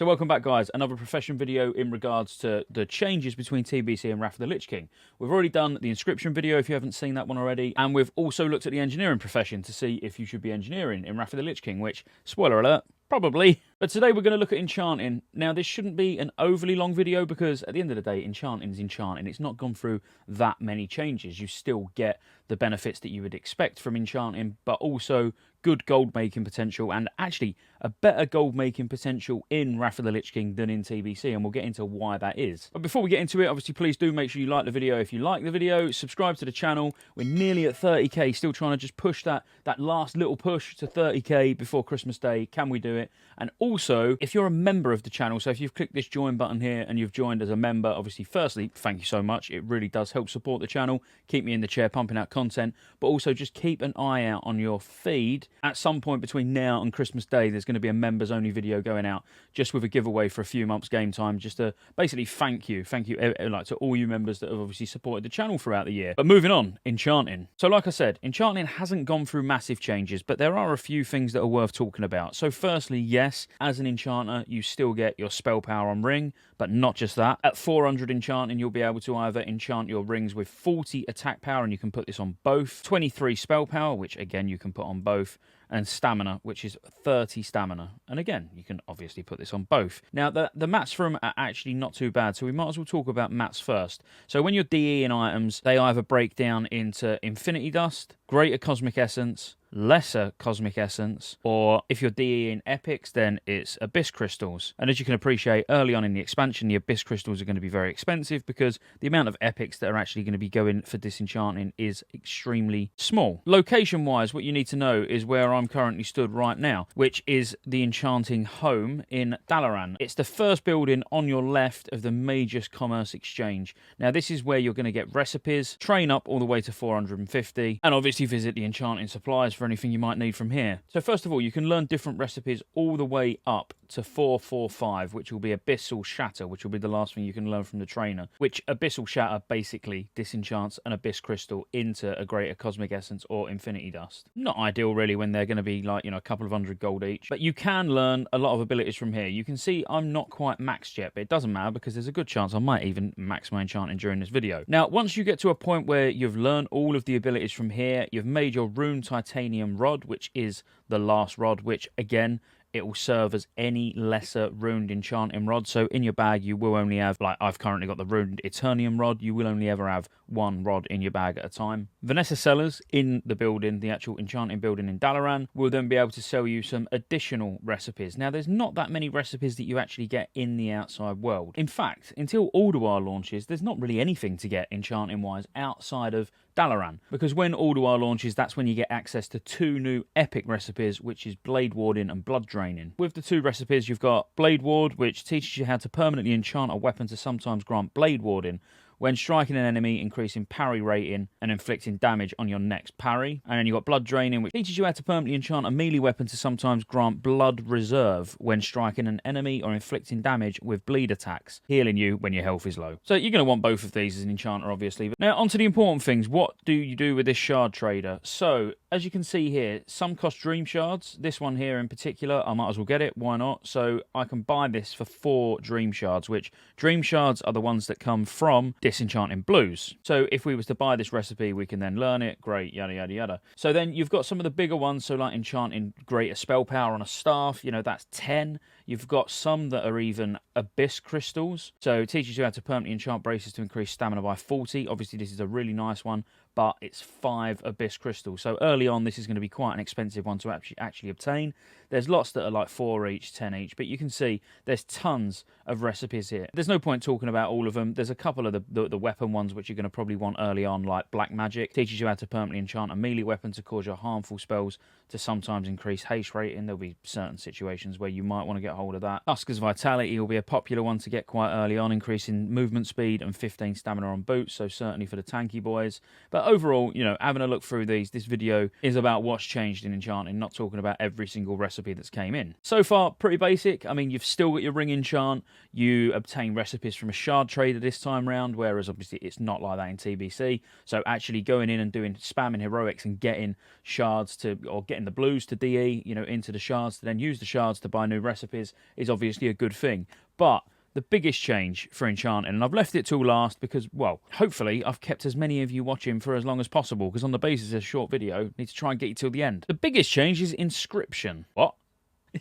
So welcome back, guys. Another profession video in regards to the changes between TBC and Wrath of the Lich King. We've already done the inscription video if you haven't seen that one already, and we've also looked at the engineering profession to see if you should be engineering in Wrath of the Lich King, which, spoiler alert, probably. But today we're going to look at enchanting. Now, this shouldn't be an overly long video because at the end of the day, enchanting is enchanting. It's not gone through that many changes. You still get the benefits that you would expect from enchanting, but also good gold making potential, and actually a better gold making potential in Wrath of the Lich King than in TBC, and we'll get into why that is. But before we get into it, obviously please do make sure you like the video if you like the video, subscribe to the channel. We're nearly at 30k, still trying to just push that last little push to 30k before Christmas Day. Can we do it? And also, if you're a member of the channel, so if you've clicked this join button here and you've joined as a member, obviously firstly, thank you so much. It really does help support the channel, keep me in the chair pumping out content, but also just keep an eye out on your feed. At some point between now and Christmas Day, there's going to be a members only video going out just with a giveaway for a few months game time, just to basically thank you like to all you members that have obviously supported the channel throughout the year. But moving on, enchanting. So like I said, enchanting hasn't gone through massive changes, but there are a few things that are worth talking about. So firstly, yes, as an enchanter, you still get your spell power on ring, but not just that. At 400 enchanting, you'll be able to either enchant your rings with 40 attack power, and you can put this on both, 23 spell power, which again you can put on both, and stamina, which is 30 stamina. And again, you can obviously put this on both. Now, the mats for them are actually not too bad, so we might as well talk about mats first. So when you're DEing items, they either break down into Infinity Dust, Greater Cosmic Essence, Lesser Cosmic Essence, or if you're DEing epics, then it's Abyss Crystals. And as you can appreciate, early on in the expansion, the Abyss Crystals are going to be very expensive because the amount of epics that are actually going to be going for disenchanting is extremely small. Location-wise, what you need to know is where I'm currently stood right now, which is the Enchanting Home in Dalaran. It's the first building on your left of the Mage's Commerce Exchange. Now, this is where you're going to get recipes, train up all the way to 450, and obviously visit the enchanting supplies for anything you might need from here. So first of all, you can learn different recipes all the way up to 445, which will be Abyssal Shatter, which will be the last thing you can learn from the trainer, which Abyssal Shatter basically disenchants an Abyss Crystal into a Greater Cosmic Essence or Infinity Dust. Not ideal really when they're going to be like, you know, a couple of 100 gold each, but you can learn a lot of abilities from here. You can see I'm not quite maxed yet, but it doesn't matter because there's a good chance I might even max my enchanting during this video. Now, once you get to a point where you've learned all of the abilities from here, you've made your Rune Titanium Rod, which is the last rod, which again, it will serve as any lesser runed enchanting rod. So in your bag, you will only have, like I've currently got the runed Eternium rod, you will only ever have one rod in your bag at a time. Vanessa sellers in the building, the actual enchanting building in Dalaran, will then be able to sell you some additional recipes. Now, there's not that many recipes that you actually get in the outside world. In fact, until Ulduar launches, there's not really anything to get enchanting-wise outside of Dalaran, because when Ulduar launches, that's when you get access to two new epic recipes, which is Blade Warding and Blood Draining. With the two recipes, you've got Blade Ward, which teaches you how to permanently enchant a weapon to sometimes grant Blade Warding when striking an enemy, increasing parry rating and inflicting damage on your next parry. And then you've got Blood Draining, which teaches you how to permanently enchant a melee weapon to sometimes grant Blood Reserve when striking an enemy or inflicting damage with bleed attacks, healing you when your health is low. So you're going to want both of these as an enchanter, obviously. But now, onto the important things. What do you do with this shard trader? So, as you can see here, some cost Dream Shards. This one here in particular, I might as well get it. Why not? So I can buy this for 4 Dream Shards, which Dream Shards are the ones that come from Disenchanting Blues. So if we was to buy this recipe, we can then learn it. Great, yada, yada, yada. So then you've got some of the bigger ones. So like Enchanting Greater Spell Power on a staff, you know, that's 10. You've got some that are even Abyss Crystals. So it teaches you how to permanently enchant braces to increase stamina by 40. Obviously, this is a really nice one, but it's 5 Abyss Crystals. So early on, this is going to be quite an expensive one to actually obtain. There's lots that are like 4 each, 10 each, but you can see there's tons of recipes here. There's no point talking about all of them. There's a couple of the weapon ones which you're going to probably want early on, like Black Magic. Teaches you how to permanently enchant a melee weapon to cause your harmful spells to sometimes increase haste rating. There'll be certain situations where you might want to get hold of that. Huskar's Vitality will be a popular one to get quite early on, increasing movement speed and 15 stamina on boots, so certainly for the tanky boys. But overall, you know, having a look through these, this video is about what's changed in enchanting, not talking about every single recipe recipe that's came in. So far, pretty basic. I mean, you've still got your ring enchant. You obtain recipes from a shard trader this time round, whereas obviously it's not like that in TBC. So actually going in and doing spamming heroics and getting shards to, or getting the blues to DE, you know, into the shards to then use the shards to buy new recipes is obviously a good thing. But the biggest change for enchanting, and I've left it till last because, well, hopefully I've kept as many of you watching for as long as possible, because on the basis of a short video, I need to try and get you till the end. The biggest change is inscription. What?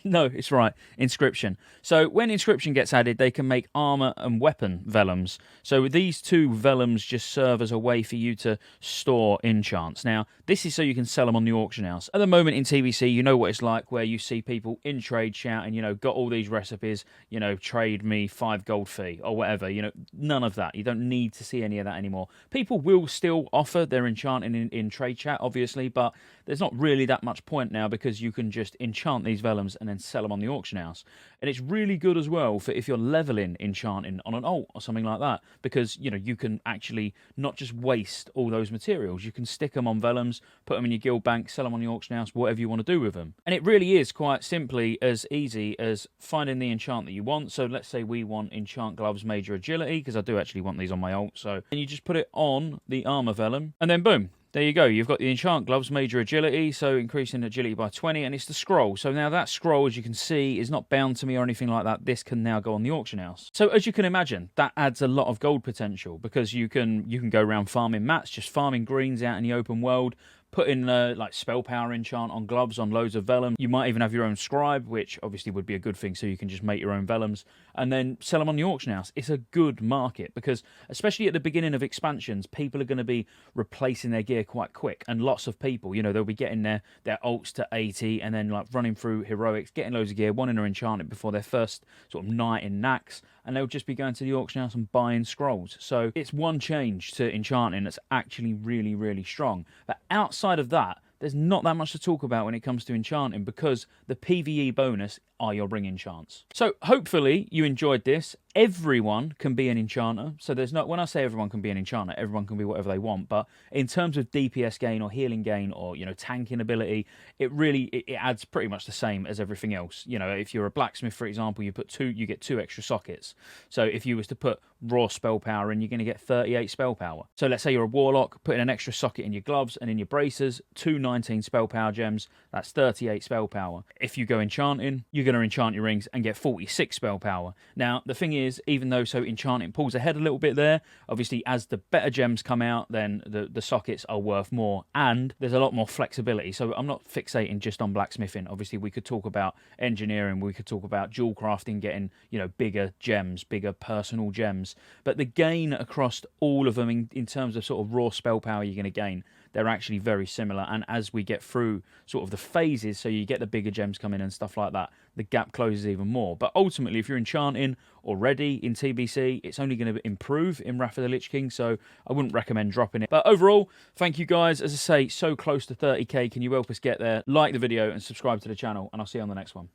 No, it's right. Inscription. So when inscription gets added, they can make armor and weapon vellums. So these two vellums just serve as a way for you to store enchants. Now, this is so you can sell them on the auction house. At the moment in TBC, you know what it's like, where you see people in trade shouting, you know, got all these recipes, you know, trade me 5 gold fee or whatever. You know, none of that. You don't need to see any of that anymore. People will still offer their enchanting in trade chat, obviously, but there's not really that much point now, because you can just enchant these vellums and then sell them on the auction house. And it's really good as well for if you're leveling enchanting on an alt or something like that, because, you know, you can actually not just waste all those materials. You can stick them on vellums, put them in your guild bank, sell them on the auction house, whatever you want to do with them. And it really is quite simply as easy as finding the enchant that you want. So let's say we want enchant gloves major agility, because I do actually want these on my alt. So, and you just put it on the armor vellum, and then boom, there you go. You've got the enchant gloves, major agility, so increasing agility by 20, and it's the scroll. So now that scroll, as you can see, is not bound to me or anything like that. This can now go on the auction house. So as you can imagine, that adds a lot of gold potential, because you can go around farming mats, just farming greens out in the open world, putting like spell power enchant on gloves, on loads of vellum. You might even have your own scribe, which obviously would be a good thing, so you can just make your own vellums and then sell them on the auction house. It's a good market, because especially at the beginning of expansions, people are going to be replacing their gear quite quick, and lots of people, you know, they'll be getting their alts to 80 and then like running through heroics, getting loads of gear, wanting to enchant it before their first sort of night in Nax, and they'll just be going to the auction house and buying scrolls. So it's one change to enchanting that's actually really, really strong. But outside of that, there's not that much to talk about when it comes to enchanting, because the PvE bonus are your ring enchants. So hopefully you enjoyed this. Everyone can be an enchanter. So there's not, when I say everyone can be an enchanter, everyone can be whatever they want. But in terms of DPS gain or healing gain or, you know, tanking ability, it adds pretty much the same as everything else. You know, if you're a blacksmith, for example, you get 2 extra sockets. So if you was to put raw spell power in, you're going to get 38 spell power. So let's say you're a warlock, put in an extra socket in your gloves and in your bracers, 2 19 spell power gems, that's 38 spell power. If you go enchanting, you're going to enchant your rings and get 46 spell power. Now, the thing is, even though enchanting pulls ahead a little bit there, obviously as the better gems come out, then the sockets are worth more, and there's a lot more flexibility. So I'm not fixating just on blacksmithing. Obviously, we could talk about engineering, we could talk about jewel crafting, getting, you know, bigger gems, bigger personal gems. But the gain across all of them in terms of sort of raw spell power you're going to gain, they're actually very similar. And as we get through sort of the phases, so you get the bigger gems coming and stuff like that, the gap closes even more. But ultimately, if you're enchanting already in TBC, it's only going to improve in Wrath of the Lich King, so I wouldn't recommend dropping it. But overall, thank you guys. As I say, so close to 30k. Can you help us get there? Like the video and subscribe to the channel, and I'll see you on the next one.